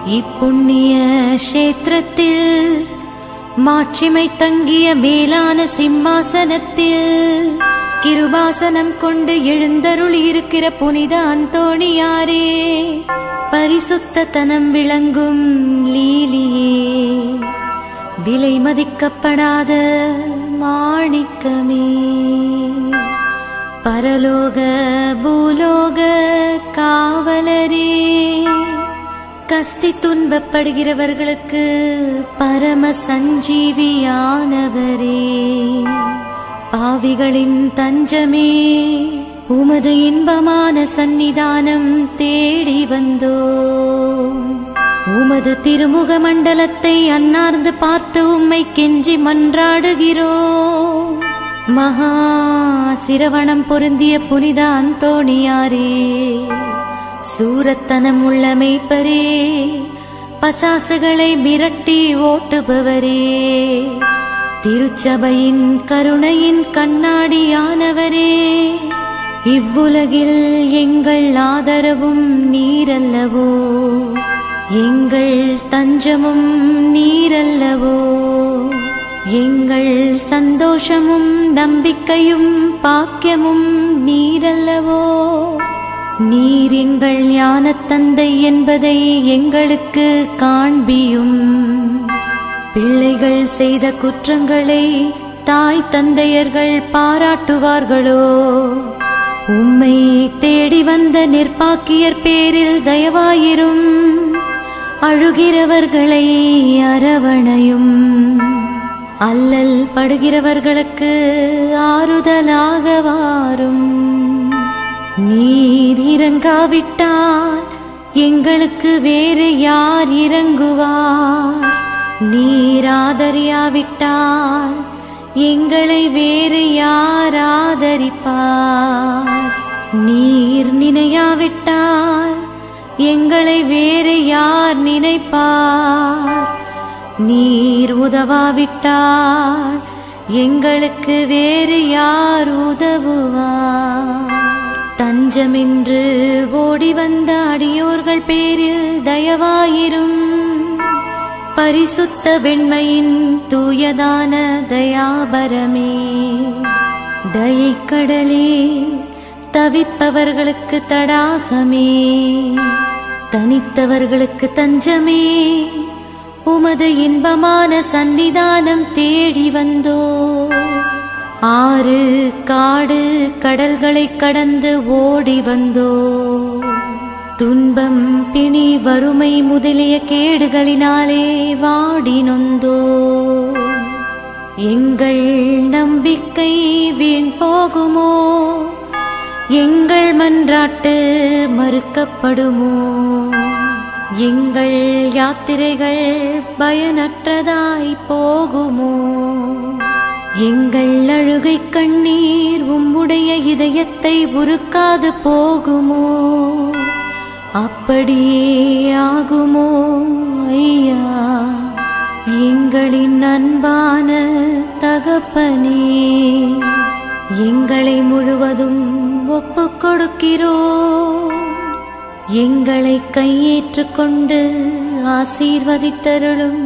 இப்புண்ணிய கஷேத்திரத்தில் மாட்சிமை தங்கிய மேலான சிம்மாசனத்தில் கிருபாசனம் கொண்டு எழுந்தருளி இருக்கிற புனித அந்தோணியாரே, பரிசுத்தத்தனம் விளங்கும் லீலியே, விலை மதிக்கப்படாத மாணிக்கமே, பரலோக பூலோக காவலரே, கஸ்தி துன்பப்படுகிறவர்களுக்கு பரம சஞ்சீவியானவரே, பாவிகளின் தஞ்சமே, உமது இன்பமான சந்நிதானம் தேடி வந்தோம். உமது திருமுக மண்டலத்தை அன்னார்ந்து பார்த்து உம்மை கெஞ்சி மன்றாடுகிறோம். மகா சிரவணம் பொருந்திய புனித அந்தோணியாரே, சூரத்தனம் உள்ள மெய்ப்பரே, பசாசுகளை மிரட்டி ஓட்டுபவரே, திருச்சபையின் கருணையின் கண்ணாடியானவரே, இவ்வுலகில் எங்கள் ஆதரவும் நீரல்லவோ, எங்கள் தஞ்சமும் நீரல்லவோ, எங்கள் சந்தோஷமும் நம்பிக்கையும் பாக்கியமும் நீரல்லவோ, நீர் எங்கள் ஞானத்தந்தை என்பதை எங்களுக்கு காண்பியும். பிள்ளைகள் செய்த குற்றங்களை தாய் தந்தையர்கள் பாராட்டுவார்களோ? உம்மை தேடி வந்த நிர்பாக்கியர் பேரில் தயவாயிரும். அழுகிறவர்களை அரவணையும். அல்லல் படுகிறவர்களுக்கு ஆறுதலாக வாரும். நீர் இறங்காவிட்டால் எங்களுக்கு வேறு யார் இறங்குவார்? நீர் ஆதரியாவிட்டால் எங்களை வேறு யார் ஆதரிப்பார்? நீர் நினையாவிட்டால் எங்களை வேறு யார் நினைப்பார்? நீர் உதவாவிட்டால் எங்களுக்கு வேறு யார் உதவுவார்? தஞ்சமின்று ஓடி வந்த அடியோர்கள் பேரில் தயவாயிரும். பரிசுத்த வெண்மையின் தூயதான தயாபரமே, தயைக்கடலே, தவிப்பவர்களுக்கு தடாகமே, தனித்தவர்களுக்கு தஞ்சமே, உமது இன்பமான சந்நிதானம் தேடி வந்தோ. ஆறு காடு கடல்களை கடந்து ஓடி வந்தோ. துன்பம் பிணி வறுமை முதலிய கேடுகளினாலே வாடி நொந்தோ. எங்கள் நம்பிக்கை வீண் போகுமோ? எங்கள் மன்றாட்டு மறுக்கப்படுமோ? எங்கள் யாத்திரைகள் பயனற்றதாய் போகுமோ? எங்கள் அழுகை கண்ணீர் உம்முடைய இதயத்தை உருக்காது போகுமோ? அப்படியே ஆகுமோ ஐயா, எங்களின் அன்பான தகப்பனே? எங்களை முழுவதும் ஒப்புக் கொடுக்கிறோம். எங்களை கையேற்றுக் கொண்டு ஆசீர்வதித்தருளும்.